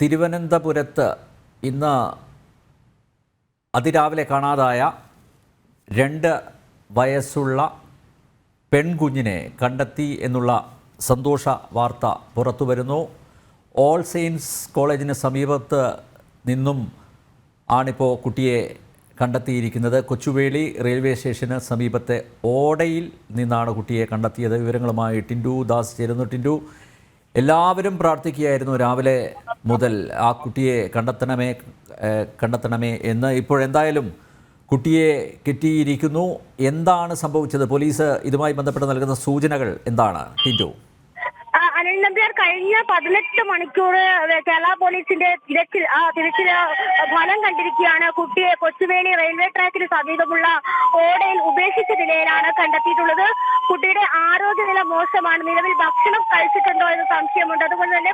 തിരുവനന്തപുരത്ത് ഇന്ന് അതിരാവിലെ കാണാതായ 2 വയസ്സുള്ള പെൺകുഞ്ഞിനെ കണ്ടെത്തി എന്നുള്ള സന്തോഷ വാർത്ത പുറത്തു വരുന്നു. ഓൾ സെയിൻസ് കോളേജിന് സമീപത്ത് നിന്നും ആണിപ്പോൾ കുട്ടിയെ കണ്ടെത്തിയിരിക്കുന്നത്. കൊച്ചുവേളി റെയിൽവേ സ്റ്റേഷന് സമീപത്തെ ഓടയിൽ നിന്നാണ് കുട്ടിയെ കണ്ടെത്തിയത്. വിവരങ്ങളുമായി ടിൻഡു ദാസ് ചേരുന്നു. ടിൻഡു, എല്ലാവരും പ്രാർത്ഥിക്കുകയായിരുന്നു രാവിലെ മുതൽ ആ കുട്ടിയെ കണ്ടെത്തണമേ എന്ന്. ഇപ്പോഴെന്തായാലും കുട്ടിയെ കിട്ടിയിരിക്കുന്നു. എന്താണ് സംഭവിച്ചത്? പോലീസ് ഇതുമായി ബന്ധപ്പെട്ട് നൽകുന്ന സൂചനകൾ എന്താണ് ടിൻഡു? അനിൽ നമ്പ്യാർ, കഴിഞ്ഞ 18 മണിക്കൂർ കേരള പോലീസിന്റെ തിരച്ചിൽ ഫലം കണ്ടിരിക്കുകയാണ്. കുട്ടിയെ കൊച്ചുവേളി റെയിൽവേ ട്രാക്കിന് സമീപമുള്ള ഓടയിൽ ഉപേക്ഷിച്ച നിലയിലാണ് കണ്ടെത്തിയിട്ടുള്ളത്. കുട്ടിയുടെ ആരോഗ്യനില മോശമാണ്. നിലവിൽ ഭക്ഷണം കഴിച്ചിട്ടുണ്ടോ എന്ന് സംശയമുണ്ട്. അതുകൊണ്ട് തന്നെ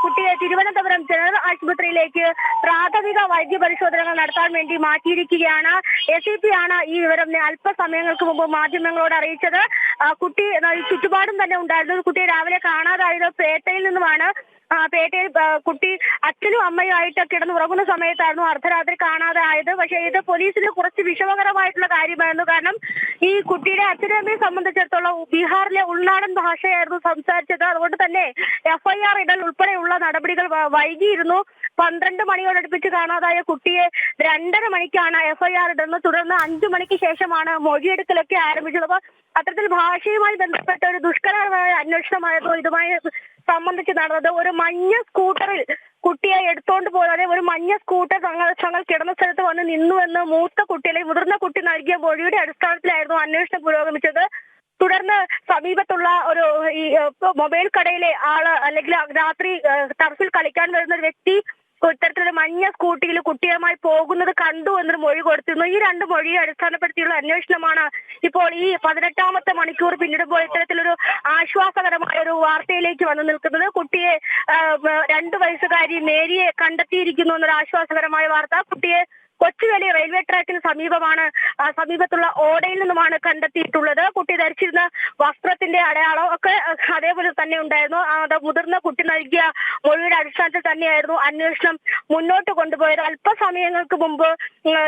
കുട്ടിയെ തിരുവനന്തപുരം ജനറൽ ആശുപത്രിയിലേക്ക് പ്രാഥമിക വൈദ്യ പരിശോധനകൾ നടത്താൻ വേണ്ടി മാറ്റിയിരിക്കുകയാണ്. SIP ആണ് ഈ വിവരം അല്പസമയങ്ങൾക്ക് മുമ്പ് മാധ്യമങ്ങളോട് അറിയിച്ചത്. കുട്ടി ചുറ്റുപാടും തന്നെ ഉണ്ടായിരുന്നു. കുട്ടിയെ രാവിലെ കാണാതായത് പേട്ടയിൽ നിന്നുമാണ്. പേട്ടയിൽ കുട്ടി അച്ഛനും അമ്മയുമായിട്ട് കിടന്നുറങ്ങുന്ന സമയത്തായിരുന്നു അർദ്ധരാത്രി കാണാതായത്. പക്ഷേ ഇത് പോലീസിന് കുറച്ച് വിഷമകരമായിട്ടുള്ള കാര്യമായിരുന്നു. കാരണം ഈ കുട്ടിയുടെ അച്ഛനും അമ്മയെ സംബന്ധിച്ചിടത്തോളം ബീഹാറിലെ ഉൾനാടൻ ഭാഷയായിരുന്നു സംസാരിച്ചത്. അതുകൊണ്ട് തന്നെ FIR ഇടൽ ഉൾപ്പെടെയുള്ള നടപടികൾ വൈകിയിരുന്നു. 12 മണിയോടടുപ്പിച്ച് കാണാതായ കുട്ടിയെ 2:30 മണിക്കാണ് FIR ഇടുന്നത്. തുടർന്ന് 5 മണിക്ക് ശേഷമാണ് മൊഴിയെടുക്കലൊക്കെ ആരംഭിച്ചത്. അപ്പൊ അത്തരത്തിൽ ഭാഷയുമായി ബന്ധപ്പെട്ട ഒരു ദുഷ്കരമായ അന്വേഷണമായിരുന്നു ഇതുമായി സംബന്ധിച്ച് നടന്നത്. ഒരു മഞ്ഞ സ്കൂട്ടറിൽ കുട്ടിയെ എടുത്തോണ്ട് പോകാതെ ഒരു മഞ്ഞ സ്കൂട്ടർ തങ്ങൾ കിടന്ന സ്ഥലത്ത് വന്ന് നിന്നു എന്ന് മുതിർന്ന കുട്ടി നൽകിയ മൊഴിയുടെ അടിസ്ഥാനത്തിലായിരുന്നു അന്വേഷണം പുരോഗമിച്ചത്. തുടർന്ന് സമീപത്തുള്ള ഒരു ഈ മൊബൈൽ കടയിലെ ആള് അല്ലെങ്കിൽ രാത്രി ടർഫിൽ കളിക്കാൻ വരുന്ന ഒരു വ്യക്തി ഇത്തരത്തിലൊരു മഞ്ഞ സ്കൂട്ടിയിൽ കുട്ടിയുമായി പോകുന്നത് കണ്ടു എന്നൊരു മൊഴി കൊടുത്തിരുന്നു. ഈ 2 മൊഴിയെ അടിസ്ഥാനപ്പെടുത്തിയുള്ള അന്വേഷണമാണ് ഇപ്പോൾ ഈ 18ാമത്തെ മണിക്കൂർ പിന്നിടുമ്പോൾ ഇത്തരത്തിലൊരു ആശ്വാസകരമായ ഒരു വാർത്തയിലേക്ക് വന്നു നിൽക്കുന്നത്. കുട്ടിയെ 2 വയസ്സുകാരി മേരിയെ കണ്ടെത്തിയിരിക്കുന്നു എന്നൊരു ആശ്വാസകരമായ വാർത്ത. കുട്ടിയെ കൊച്ചുവേളി റെയിൽവേ ട്രാക്കിന് സമീപത്തുള്ള ഓടയിൽ നിന്നുമാണ് കണ്ടെത്തിയിട്ടുള്ളത്. കുട്ടി ധരിച്ചിരുന്ന വസ്ത്രത്തിന്റെ അടയാളം ഒക്കെ അതേപോലെ തന്നെ ഉണ്ടായിരുന്നു. അത് മുതിർന്ന കുട്ടി നൽകിയ മൊഴിയുടെ അടിസ്ഥാനത്തിൽ തന്നെയായിരുന്നു അന്വേഷണം മുന്നോട്ട് കൊണ്ടുപോയത്. അല്പസമയങ്ങൾക്ക് മുമ്പ്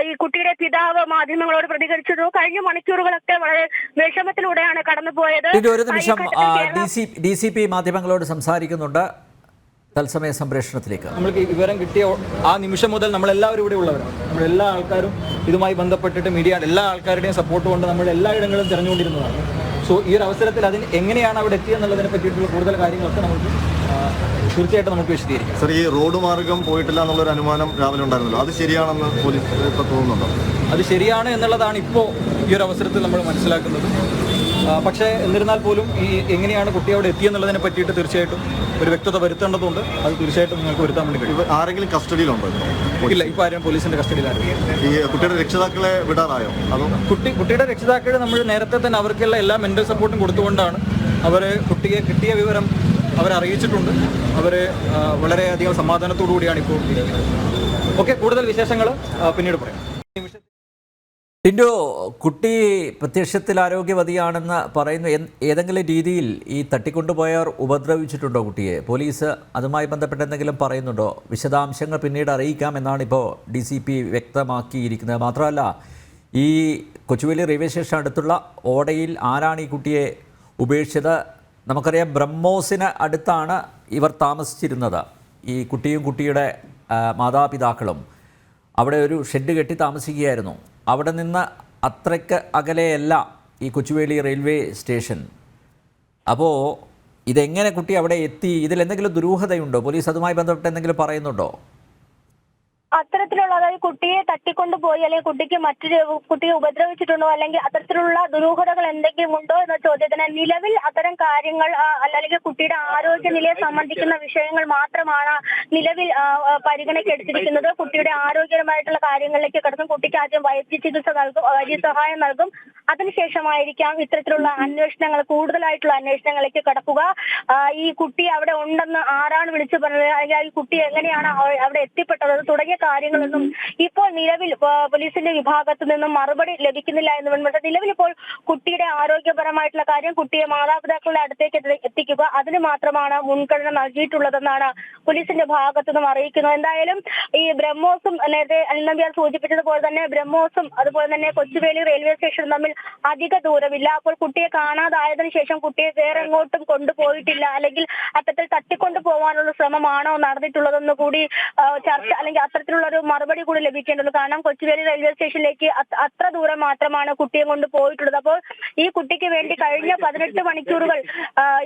ഈ കുട്ടിയുടെ പിതാവ് മാധ്യമങ്ങളോട് പ്രതികരിച്ചിരുന്നു. കഴിഞ്ഞ മണിക്കൂറുകളൊക്കെ വളരെ വിഷമത്തിലൂടെയാണ് കടന്നുപോയത്. ഒരു നിമിഷം, DCP മാധ്യമങ്ങളോട് സംസാരിക്കുന്നുണ്ട്. തത്സമയ സംപ്രേഷണത്തിലേക്ക് നമ്മൾക്ക് വിവരം കിട്ടിയ ആ നിമിഷം മുതൽ നമ്മളെല്ലാവരും ഇവിടെ ഉള്ളവരാണ്. നമ്മളെല്ലാ ആൾക്കാരും ഇതുമായി ബന്ധപ്പെട്ടിട്ട് മീഡിയ എല്ലാ ആൾക്കാരുടെയും സപ്പോർട്ട് കൊണ്ട് നമ്മൾ എല്ലായിടങ്ങളും തിരഞ്ഞുകൊണ്ടിരുന്നതാണ്. സോ ഈ ഒരു അവസരത്തിൽ അതിന് എങ്ങനെയാണ് അവിടെ എത്തിയെന്നുള്ളതിനെ പറ്റിയിട്ടുള്ള കൂടുതൽ കാര്യങ്ങളൊക്കെ നമുക്ക് തീർച്ചയായിട്ടും നമുക്ക് വിശദീകരിക്കാം. സർ, ഈ റോഡ് മാർഗം പോയിട്ടില്ല എന്നുള്ളൊരു അനുമാനം രാവിലെ ഉണ്ടായിരുന്നല്ലോ, അത് ശരിയാണെന്ന് പോലീസ് ഇപ്പോൾ തോന്നുന്നുണ്ടോ? അത് ശരിയാണ് എന്നുള്ളതാണ് ഇപ്പോൾ ഈ ഒരു അവസരത്തിൽ നമ്മൾ മനസ്സിലാക്കുന്നത്. പക്ഷേ എന്നിരുന്നാൽ പോലും ഈ എങ്ങനെയാണ് കുട്ടി അവിടെ എത്തിയെന്നുള്ളതിനെ പറ്റിയിട്ട് തീർച്ചയായിട്ടും ഒരു വ്യക്തത വരുത്തേണ്ടതുണ്ട്. അത് തീർച്ചയായിട്ടും നിങ്ങൾക്ക് വരുത്താൻ വേണ്ടി കഴിയും. ആരെങ്കിലും കസ്റ്റഡിയിലുണ്ടോ? ഇല്ല, ഇപ്പോൾ ആരും പോലീസിന്റെ കസ്റ്റഡിയിലാണ്. ഈ കുട്ടിയുടെ രക്ഷിതാക്കളെ വിടാറായോ? അതോ കുട്ടിയുടെ രക്ഷിതാക്കളെ നമ്മൾ നേരത്തെ തന്നെ അവർക്കുള്ള എല്ലാ മെന്റൽ സപ്പോർട്ടും കൊടുത്തുകൊണ്ടാണ് അവരെ കുട്ടിയെ കിട്ടിയ വിവരം അവരറിയിച്ചിട്ടുണ്ട്. അവരെ വളരെയധികം സമാധാനത്തോടു കൂടിയാണ് ഇപ്പോൾ. ഓക്കെ, കൂടുതൽ വിശേഷങ്ങൾ പിന്നീട് പറയാം. ടിൻഡു, കുട്ടി പ്രത്യക്ഷത്തിൽ ആരോഗ്യവതിയാണെന്ന് പറയുന്നു. ഏതെങ്കിലും രീതിയിൽ ഈ തട്ടിക്കൊണ്ടുപോയവർ ഉപദ്രവിച്ചിട്ടുണ്ടോ കുട്ടിയെ? പോലീസ് അതുമായി ബന്ധപ്പെട്ട് എന്തെങ്കിലും പറയുന്നുണ്ടോ? വിശദാംശങ്ങൾ പിന്നീട് അറിയിക്കാം എന്നാണ് ഇപ്പോൾ DCP വ്യക്തമാക്കിയിരിക്കുന്നത്. മാത്രമല്ല, ഈ കൊച്ചുവേളി റെയിൽവേ സ്റ്റേഷൻ അടുത്തുള്ള ഓടയിൽ ആരാണ് ഈ കുട്ടിയെ ഉപേക്ഷിച്ചത്? നമുക്കറിയാം, ബ്രഹ്മോസിന് അടുത്താണ് ഇവർ താമസിച്ചിരുന്നത്. ഈ കുട്ടിയും കുട്ടിയുടെ മാതാപിതാക്കളും അവിടെ ഒരു ഷെഡ് കെട്ടി താമസിക്കുകയായിരുന്നു. അവിടെ നിന്ന് അത്രയ്ക്ക് അകലെയല്ല ഈ കൊച്ചുവേളി റെയിൽവേ സ്റ്റേഷൻ. അപ്പോൾ ഇതെങ്ങനെ കുട്ടി അവിടെ എത്തി? ഇതിലെന്തെങ്കിലും ദുരൂഹതയുണ്ടോ? പോലീസ് അതുമായി ബന്ധപ്പെട്ട് എന്തെങ്കിലും പറയുന്നുണ്ടോ? അത്തരത്തിലുള്ള, അതായത് കുട്ടിയെ തട്ടിക്കൊണ്ടുപോയി അല്ലെങ്കിൽ കുട്ടിയെ ഉപദ്രവിച്ചിട്ടുണ്ടോ അല്ലെങ്കിൽ അത്തരത്തിലുള്ള ദുരൂഹതകൾ എന്തെങ്കിലും ഉണ്ടോ എന്ന ചോദ്യത്തിന് നിലവിൽ അത്തരം കാര്യങ്ങൾ അല്ലെങ്കിൽ കുട്ടിയുടെ ആരോഗ്യനിലയെ സംബന്ധിക്കുന്ന വിഷയങ്ങൾ മാത്രമാണ് നിലവിൽ പരിഗണനയ്ക്കെടുത്തിരിക്കുന്നത്. കുട്ടിയുടെ ആരോഗ്യപരമായിട്ടുള്ള കാര്യങ്ങളിലേക്ക് കടന്നും കുട്ടിക്ക് ആദ്യം വൈദ്യസഹായം നൽകും. അതിനുശേഷമായിരിക്കാം ഇത്തരത്തിലുള്ള കൂടുതലായിട്ടുള്ള അന്വേഷണങ്ങളിലേക്ക് കടക്കുക. ഈ കുട്ടി അവിടെ ഉണ്ടെന്ന് ആരാണ് വിളിച്ചു പറഞ്ഞത്, അല്ലെങ്കിൽ ഈ കുട്ടി എങ്ങനെയാണ് അവിടെ എത്തിപ്പെട്ടത് തുടങ്ങിയ തുടങ്ങിയ കാര്യങ്ങളൊന്നും ഇപ്പോൾ നിലവിൽ പോലീസിന്റെ വിഭാഗത്തു നിന്നും മറുപടി ലഭിക്കുന്നില്ല എന്ന് വേണ്ട. നിലവിൽ ഇപ്പോൾ കുട്ടിയുടെ ആരോഗ്യപരമായിട്ടുള്ള കാര്യം, കുട്ടിയെ മാതാപിതാക്കളുടെ അടുത്തേക്ക് എത്തിക്കുക, അതിന് മാത്രമാണ് മുൻഗണന നൽകിയിട്ടുള്ളതെന്നാണ് പോലീസിന്റെ ഭാഗത്തു നിന്നും അറിയിക്കുന്നത്. എന്തായാലും ഈ ബ്രഹ്മോസും നേരത്തെ അനിൽ നമ്പ്യാർ സൂചിപ്പിച്ചതുപോലെ തന്നെ ബ്രഹ്മോസും അതുപോലെ തന്നെ കൊച്ചുവേളി റെയിൽവേ സ്റ്റേഷനും തമ്മിൽ അധിക ദൂരമില്ല. അപ്പോൾ കുട്ടിയെ കാണാതായതിനു ശേഷം കുട്ടിയെ വേറെ എങ്ങോട്ടും കൊണ്ടുപോയിട്ടില്ല, അല്ലെങ്കിൽ അത്തരത്തിൽ തട്ടിക്കൊണ്ടു പോകാനുള്ള ശ്രമമാണോ നടന്നിട്ടുള്ളതെന്ന് കൂടി ചർച്ച അല്ലെങ്കിൽ അത്തരത്തിലുള്ള ഒരു മറുപടി കൂടി ലഭിക്കേണ്ടത്. കാരണം കൊച്ചുവേളി റെയിൽവേ സ്റ്റേഷനിലേക്ക് അത്ര ദൂരം മാത്രമാണ് കുട്ടിയെ കൊണ്ട് പോയിട്ടുള്ളത്. അപ്പോൾ ഈ കുട്ടിക്ക് വേണ്ടി കഴിഞ്ഞ 18 മണിക്കൂറുകൾ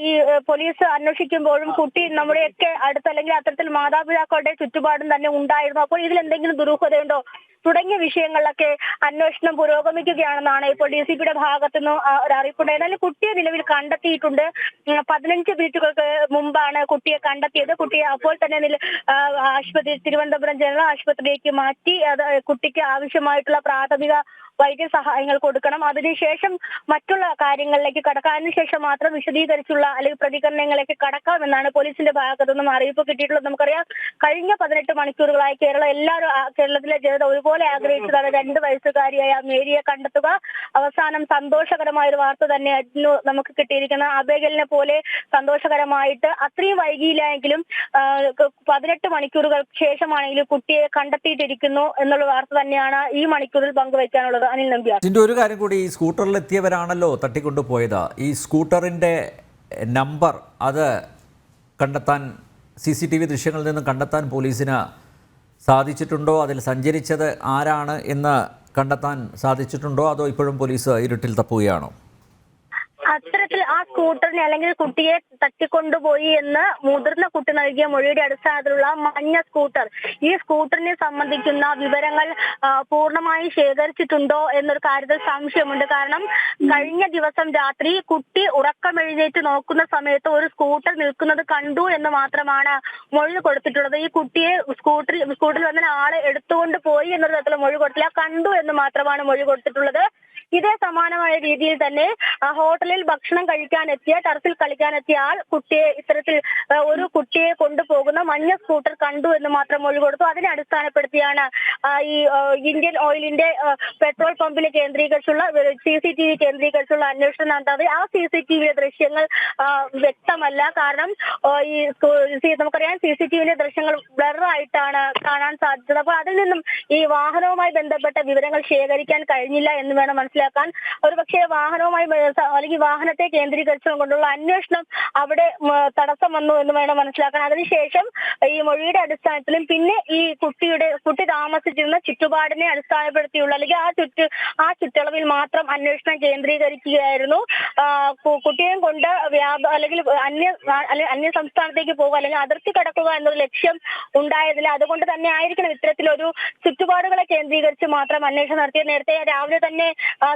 ഈ പോലീസ് അന്വേഷിക്കുമ്പോഴും കുട്ടി നമ്മുടെയൊക്കെ അടുത്ത് അല്ലെങ്കിൽ അത്തരത്തിൽ മാതാപിതാക്കളുടെ ചുറ്റുപാടും തന്നെ ഉണ്ടായിരുന്നു. അപ്പോൾ ഇതിൽ എന്തെങ്കിലും ദുരൂഹതയുണ്ടോ തുടങ്ങിയ വിഷയങ്ങളിലൊക്കെ അന്വേഷണം പുരോഗമിക്കുകയാണെന്നാണ് ഇപ്പോൾ DCPയുടെ ഭാഗത്തുനിന്ന് ഒരു അറിയിപ്പുണ്ട്. എന്നാലും കുട്ടിയെ നിലവിൽ കണ്ടെത്തിയിട്ടുണ്ട്. 15 മിനിറ്റുകൾക്ക് മുമ്പാണ് കുട്ടിയെ കണ്ടെത്തിയത്. കുട്ടിയെ അപ്പോൾ തന്നെ ആശുപത്രി തിരുവനന്തപുരം ജനറൽ ആശുപത്രിയിലേക്ക് മാറ്റി. അത് കുട്ടിക്ക് ആവശ്യമായിട്ടുള്ള പ്രാഥമിക വൈദ്യസഹായങ്ങൾ കൊടുക്കണം, അതിനുശേഷം മറ്റുള്ള കാര്യങ്ങളിലേക്ക് കടക്കാം, അതിനുശേഷം മാത്രം വിശദീകരിച്ചുള്ള അല്ലെങ്കിൽ പ്രതികരണങ്ങളിലേക്ക് കടക്കാമെന്നാണ് പോലീസിന്റെ ഭാഗത്തു നിന്നും അറിയിപ്പ് കിട്ടിയിട്ടുള്ളത്. നമുക്കറിയാം, കഴിഞ്ഞ 18 മണിക്കൂറുകളായി കേരളത്തിലെ ജനത ഒരുപോലെ ആഗ്രഹിച്ചതാണ് 2 വയസ്സുകാരിയായ മേരിയെ കണ്ടെത്തുക. അവസാനം സന്തോഷകരമായ ഒരു വാർത്ത തന്നെയായിരുന്നു നമുക്ക് കിട്ടിയിരിക്കുന്നത്. അബേഗലിനെ പോലെ സന്തോഷകരമായിട്ട് അത്രയും വൈകിയില്ലെങ്കിലും 18 മണിക്കൂറുകൾക്ക് ശേഷമാണെങ്കിലും കുട്ടിയെ കണ്ടെത്തിയിട്ടിരിക്കുന്നു എന്നുള്ള വാർത്ത തന്നെയാണ് ഈ മണിക്കൂറിൽ പങ്കുവയ്ക്കാനുള്ളത്. അനിൽ നമ്പ്യാർ, ഇതിൻ്റെ ഒരു കാര്യം കൂടി, ഈ സ്കൂട്ടറിലെത്തിയവരാണല്ലോ തട്ടിക്കൊണ്ടുപോയത്. ഈ സ്കൂട്ടറിൻ്റെ നമ്പർ അത് കണ്ടെത്താൻ CCTV ദൃശ്യങ്ങളിൽ നിന്ന് കണ്ടെത്താൻ പോലീസിന് സാധിച്ചിട്ടുണ്ടോ? അതിൽ സഞ്ചരിച്ചത് ആരാണ് എന്ന് കണ്ടെത്താൻ സാധിച്ചിട്ടുണ്ടോ? അതോ ഇപ്പോഴും പോലീസ് ഇരുട്ടിൽ തപ്പുകയാണോ? അത്തരത്തിൽ ആ സ്കൂട്ടറിനെ അല്ലെങ്കിൽ കുട്ടിയെ തട്ടിക്കൊണ്ടുപോയി എന്ന് മുതിർന്ന കുട്ടി നൽകിയ മൊഴിയുടെ അടിസ്ഥാനത്തിലുള്ള മഞ്ഞ സ്കൂട്ടർ, ഈ സ്കൂട്ടറിനെ സംബന്ധിക്കുന്ന വിവരങ്ങൾ പൂർണ്ണമായി ശേഖരിച്ചിട്ടുണ്ടോ എന്നൊരു കാര്യത്തിൽ സംശയമുണ്ട്. കാരണം കഴിഞ്ഞ ദിവസം രാത്രി കുട്ടി ഉറക്കമെഴുന്നേറ്റ് നോക്കുന്ന സമയത്ത് ഒരു സ്കൂട്ടർ നിൽക്കുന്നത് കണ്ടു എന്ന് മാത്രമാണ് മൊഴി കൊടുത്തിട്ടുള്ളത്. ഈ കുട്ടിയെ സ്കൂട്ടറിൽ വന്ന ആളെ എടുത്തുകൊണ്ട് പോയി എന്നൊരു തരത്തിലുള്ള മൊഴി കൊടുത്തില്ല, കണ്ടു എന്ന് മാത്രമാണ് മൊഴി കൊടുത്തിട്ടുള്ളത്. ഇതേ സമാനമായ രീതിയിൽ തന്നെ ഹോട്ടലിൽ ഭക്ഷണം കഴിക്കാനെത്തിയ, ടർഫിൽ കളിക്കാനെത്തിയ ആൾ ഇത്തരത്തിൽ ഒരു കുട്ടിയെ കൊണ്ടുപോകുന്ന മഞ്ഞ സ്കൂട്ടർ കണ്ടു എന്ന് മാത്രം മൊഴി കൊടുത്തു. അതിനെ അടിസ്ഥാനപ്പെടുത്തിയാണ് ഈ ഇന്ത്യൻ ഓയിലിന്റെ പെട്രോൾ പമ്പിൽ കേന്ദ്രീകരിച്ചുള്ള CCTV കേന്ദ്രീകരിച്ചുള്ള അന്വേഷണം നടന്നത്. ആ CCTV ദൃശ്യങ്ങൾ വ്യക്തമല്ല. കാരണം നമുക്കറിയാം, CCTV ദൃശ്യങ്ങൾ ബ്ലറായിട്ടാണ് കാണാൻ സാധിച്ചത്. അപ്പോൾ അതിൽ നിന്നും ഈ വാഹനവുമായി ബന്ധപ്പെട്ട വിവരങ്ങൾ ശേഖരിക്കാൻ കഴിഞ്ഞില്ല എന്ന് വേണം മനസ്സിലാക്കാൻ. ഒരുപക്ഷെ വാഹനവുമായി അല്ലെങ്കിൽ വാഹനത്തെ കേന്ദ്രീകരിച്ചുകൊണ്ടുള്ള അന്വേഷണം അവിടെ തടസ്സം വന്നു എന്ന് വേണം മനസ്സിലാക്കാൻ. അതിനുശേഷം ഈ മൊഴിയുടെ അടിസ്ഥാനത്തിലും പിന്നെ ഈ കുട്ടി താമസിച്ചിരുന്ന ചുറ്റുപാടിനെ അടിസ്ഥാനപ്പെടുത്തിയുള്ള അല്ലെങ്കിൽ ആ ചുറ്റളവിൽ മാത്രം അന്വേഷണം കേന്ദ്രീകരിക്കുകയായിരുന്നു. കുട്ടിയെയും കൊണ്ട് അല്ലെങ്കിൽ അന്യ സംസ്ഥാനത്തേക്ക് പോകുക അല്ലെങ്കിൽ അതിർത്തി കടക്കുക എന്നൊരു ലക്ഷ്യം ഉണ്ടായതില്ല. അതുകൊണ്ട് തന്നെ ആയിരിക്കണം ഇത്തരത്തിലൊരു ചുറ്റുപാടുകളെ കേന്ദ്രീകരിച്ച് മാത്രം അന്വേഷണം നടത്തിയത്. നേരത്തെ രാവിലെ തന്നെ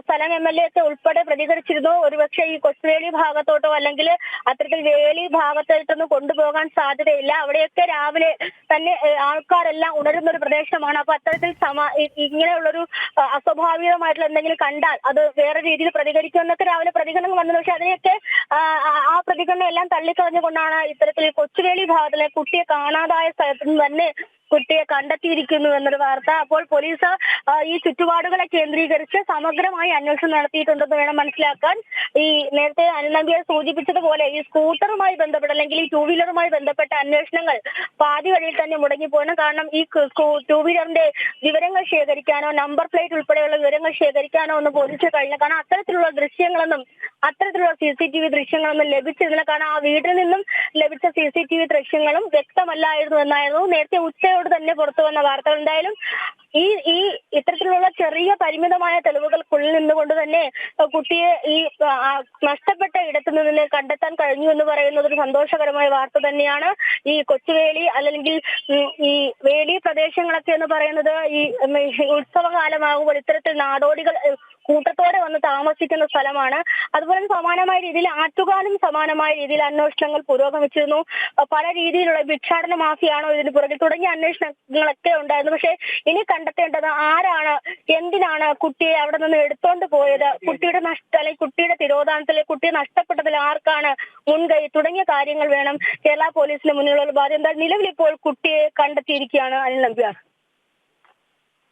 സ്ഥലം MLA ഒക്കെ ഉൾപ്പെടെ പ്രതികരിച്ചിരുന്നു. ഒരുപക്ഷെ ഈ കൊച്ചുവേളി ഭാഗത്തോട്ടോ അല്ലെങ്കിൽ അത്തരത്തിൽ വേളി ഭാഗത്തോട്ടൊന്നും കൊണ്ടുപോകാൻ സാധ്യതയില്ല, അവിടെയൊക്കെ രാവിലെ തന്നെ ആൾക്കാരെല്ലാം ഉണരുന്ന ഒരു പ്രദേശമാണ്. അപ്പൊ അത്തരത്തിൽ ഇങ്ങനെയുള്ളൊരു അസ്വാഭാവികമായിട്ടുള്ള എന്തെങ്കിലും കണ്ടാൽ അത് വേറെ രീതിയിൽ പ്രതികരിക്കുമെന്നൊക്കെ രാവിലെ പ്രതികരണം വന്നത്. പക്ഷെ അതിനെയൊക്കെ ആ പ്രതികരണം എല്ലാം തള്ളിക്കളഞ്ഞുകൊണ്ടാണ് ഇത്തരത്തിൽ കൊച്ചുവേളി ഭാഗത്തിലെ കുട്ടിയെ കാണാതായ സ്ഥലത്ത് നിന്ന് തന്നെ കുട്ടിയെ കണ്ടെത്തിയിരിക്കുന്നു എന്നൊരു വാർത്ത. അപ്പോൾ പോലീസ് ഈ ചുറ്റുപാടുകളെ കേന്ദ്രീകരിച്ച് സമഗ്രമായി അന്വേഷണം നടത്തിയിട്ടുണ്ടെന്ന് വേണം മനസ്സിലാക്കാൻ. ഈ നേരത്തെ അനിൽ നമ്പ്യാർ സൂചിപ്പിച്ചതുപോലെ ഈ സ്കൂട്ടറുമായി ബന്ധപ്പെട്ട അല്ലെങ്കിൽ ഈ 2 വീലറുമായി ബന്ധപ്പെട്ട അന്വേഷണങ്ങൾ പാതി വഴിയിൽ തന്നെ മുടങ്ങിപ്പോകണം. കാരണം ഈ 2 വീലറിന്റെ വിവരങ്ങൾ ശേഖരിക്കാനോ നമ്പർ പ്ലേറ്റ് ഉൾപ്പെടെയുള്ള വിവരങ്ങൾ ശേഖരിക്കാനോ ഒന്നും പോലീസ് കഴിഞ്ഞില്ല. കാരണം അത്തരത്തിലുള്ള CCTV ദൃശ്യങ്ങളൊന്നും ലഭിച്ചിരുന്നില്ല. കാരണം ആ വീട്ടിൽ നിന്നും ലഭിച്ച CCTV ദൃശ്യങ്ങളും വ്യക്തമല്ലായിരുന്നു എന്നായിരുന്നു നേരത്തെ ഉച്ചയോട് തന്നെ പുറത്തു വന്ന വാർത്തകൾ. എന്തായാലും ഈ ഇത്തരത്തിലുള്ള ചെറിയ പരിമിതമായ തെളിവുകൾക്കുള്ളിൽ നിന്നുകൊണ്ട് തന്നെ കുട്ടിയെ ഈ നഷ്ടപ്പെട്ട ഇടത്തു നിന്ന് കണ്ടെത്താൻ കഴിഞ്ഞു എന്ന് പറയുന്നത് ഒരു സന്തോഷകരമായ വാർത്ത തന്നെയാണ്. ഈ കൊച്ചുവേളി അല്ലെങ്കിൽ ഈ വേലി പ്രദേശങ്ങളൊക്കെ എന്ന് പറയുന്നത് ഈ ഉത്സവകാലമാകുമ്പോൾ ഇത്തരത്തിൽ നാടോടികൾ കൂട്ടത്തോടെ വന്ന് താമസിക്കുന്ന സ്ഥലമാണ്. അതുപോലെ സമാനമായ രീതിയിൽ ആറ്റുകാലും സമാനമായ രീതിയിൽ അന്വേഷണങ്ങൾ പുരോഗമിച്ചിരുന്നു. പല രീതിയിലുള്ള ഭിക്ഷാടന മാഫിയാണോ ഇതിന് പുറകിൽ തുടങ്ങിയ അന്വേഷണങ്ങളൊക്കെ ഉണ്ടായിരുന്നു. പക്ഷെ ഇനി കണ്ടെത്തേണ്ടത് ആരാണ്, എന്തിനാണ് കുട്ടിയെ അവിടെ നിന്ന് എടുത്തോണ്ട് പോയത്, കുട്ടിയുടെ തിരോധാനത്തിൽ കുട്ടിയെ നഷ്ടപ്പെട്ടതിൽ ആർക്കാണ് മുൻകൈ തുടങ്ങിയ കാര്യങ്ങൾ വേണം കേരള പോലീസിന് മുന്നിലുള്ള ബാധ്യത. നിലവിലിപ്പോൾ കുട്ടിയെ കണ്ടെത്തിയിരിക്കുകയാണ് അനിൽ നമ്പ്യാർ.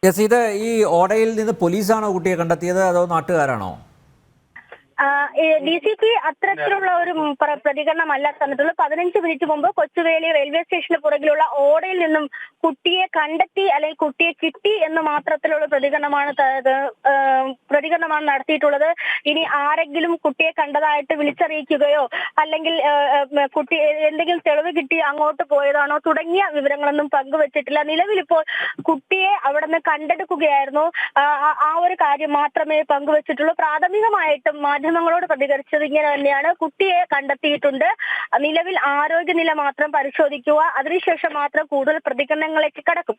യെസ്, ഇത് ഈ ഓടയിൽ നിന്ന് പോലീസാണോ കുട്ടിയെ കണ്ടെത്തിയത് അതോ നാട്ടുകാരാണോ? DCP അത്തരത്തിലുള്ള ഒരു പ്രതികരണമല്ല തന്നിട്ടുള്ളത്. 15 മിനിറ്റ് മുമ്പ് കൊച്ചുവേളി റെയിൽവേ സ്റ്റേഷന് പുറകിലുള്ള ഓടയിൽ നിന്നും കുട്ടിയെ കണ്ടെത്തി അല്ലെങ്കിൽ കുട്ടിയെ കിട്ടി എന്ന് മാത്രത്തിലുള്ള പ്രതികരണമാണ് നടത്തിയിട്ടുള്ളത്. ഇനി ആരെങ്കിലും കുട്ടിയെ കണ്ടതായിട്ട് വിളിച്ചറിയിക്കുകയോ അല്ലെങ്കിൽ കുട്ടി എന്തെങ്കിലും തെളിവ് കിട്ടി അങ്ങോട്ട് പോയതാണോ തുടങ്ങിയ വിവരങ്ങളൊന്നും പങ്കുവച്ചിട്ടില്ല. നിലവിൽ ഇപ്പോൾ കുട്ടിയെ അവിടെ നിന്ന് കണ്ടെടുക്കുകയായിരുന്നു. ആ ഒരു കാര്യം മാത്രമേ പങ്കുവച്ചിട്ടുള്ളൂ. പ്രാഥമികമായിട്ടും മാധ്യമങ്ങളോട് പ്രതികരിച്ചത് ഇങ്ങനെ തന്നെയാണ്. കുട്ടിയെ കണ്ടെത്തിയിട്ടുണ്ട്, നിലവിൽ ആരോഗ്യനില മാത്രം പരിശോധിക്കുക, അതിനുശേഷം മാത്രം കൂടുതൽ പ്രതികരണങ്ങളിലേക്ക് കടക്കും.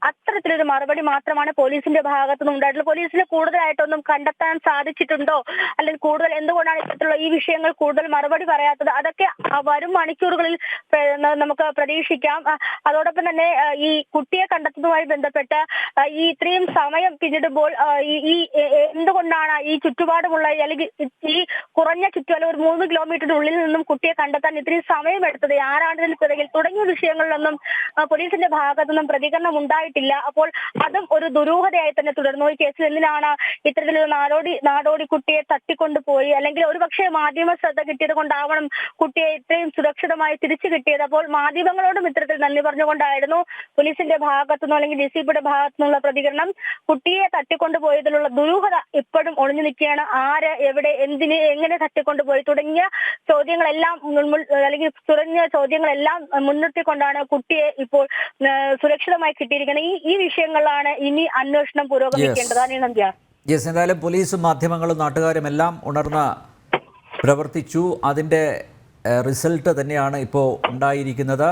അത്തരത്തിലൊരു മറുപടി മാത്രമാണ് പോലീസിന്റെ ഭാഗത്തുനിന്ന് ഉണ്ടായിട്ടുള്ളത്. പോലീസിന് കൂടുതലായിട്ടൊന്നും കണ്ടെത്താൻ സാധിച്ചിട്ടുണ്ടോ അല്ലെങ്കിൽ കൂടുതൽ എന്തുകൊണ്ടാണ് ഇത്തരത്തിലുള്ള ഈ വിഷയങ്ങൾ കൂടുതൽ മറുപടി പറയാത്തത്, അതൊക്കെ വരും മണിക്കൂറുകളിൽ നമുക്ക് പ്രതീക്ഷിക്കാം. അതോടൊപ്പം തന്നെ ഈ കുട്ടിയെ കണ്ടെത്തുന്നതുമായി ബന്ധപ്പെട്ട് ഈ ഇത്രയും സമയം പിന്നിടുമ്പോൾ ഈ എന്തുകൊണ്ടാണ് ഈ ചുറ്റുപാടുമുള്ള അല്ലെങ്കിൽ ഈ കുറഞ്ഞ ചുറ്റുപാട് ഒരു 3 കിലോമീറ്ററിനുള്ളിൽ നിന്നും കുട്ടിയെ കണ്ടെത്താൻ ഇത്രയും സമയമെടുത്തത്, ആരാണ് ഇതിന് പിറകിൽ തുടങ്ങിയ വിഷയങ്ങളിലൊന്നും പോലീസിന്റെ ഭാഗത്തുനിന്നും പ്രതികരണം ഉണ്ടായിട്ടില്ല. അപ്പോൾ അതും ഒരു ദുരൂഹതയായി തന്നെ തുടർന്നു. ഈ കേസിൽ എന്തിനാണ് ഇത്തരത്തിലൊരു നാടോടി കുട്ടിയെ തട്ടിക്കൊണ്ടുപോയി, അല്ലെങ്കിൽ ഒരുപക്ഷെ മാധ്യമ ശ്രദ്ധ കിട്ടിയത് കൊണ്ടാവണം കുട്ടിയെ ഇത്രയും സുരക്ഷിതമായി തിരിച്ചു കിട്ടിയത്. അപ്പോൾ മാധ്യമങ്ങളോടും ഇത്തരത്തിൽ നന്ദി പറഞ്ഞുകൊണ്ടായിരുന്നു പോലീസിന്റെ ഭാഗത്തുനിന്നോ അല്ലെങ്കിൽ DCPയുടെ ഭാഗത്തുനിന്നുള്ള പ്രതികരണം. കുട്ടിയെ തട്ടിക്കൊണ്ടുപോയതിലുള്ള ദുരൂഹത ഇപ്പോഴും ഒളിഞ്ഞു നിൽക്കുകയാണ്. ആര്, എവിടെ, എന്തിന്, എങ്ങനെ തട്ടിക്കൊണ്ടുപോയി തുടങ്ങിയ ചോദ്യങ്ങളെല്ലാം അല്ലെങ്കിൽ തുടങ്ങിയ ചോദ്യങ്ങളെല്ലാം മുൻനിർത്തിക്കൊണ്ടാണ് കുട്ടിയെ ഇപ്പോൾ സുരക്ഷിതമായി കിട്ടിയിരിക്കുന്നത്. ഈ വിഷയങ്ങളിലാണ് ഇനി അന്വേഷണം പുരോഗമിക്കേണ്ടത്. യെസ്, എന്തായാലും പോലീസും മാധ്യമങ്ങളും നാട്ടുകാരും എല്ലാം ഉണർന്ന് പ്രവർത്തിച്ചു. അതിൻ്റെ റിസൾട്ട് തന്നെയാണ് ഇപ്പോൾ ഉണ്ടായിരിക്കുന്നത്.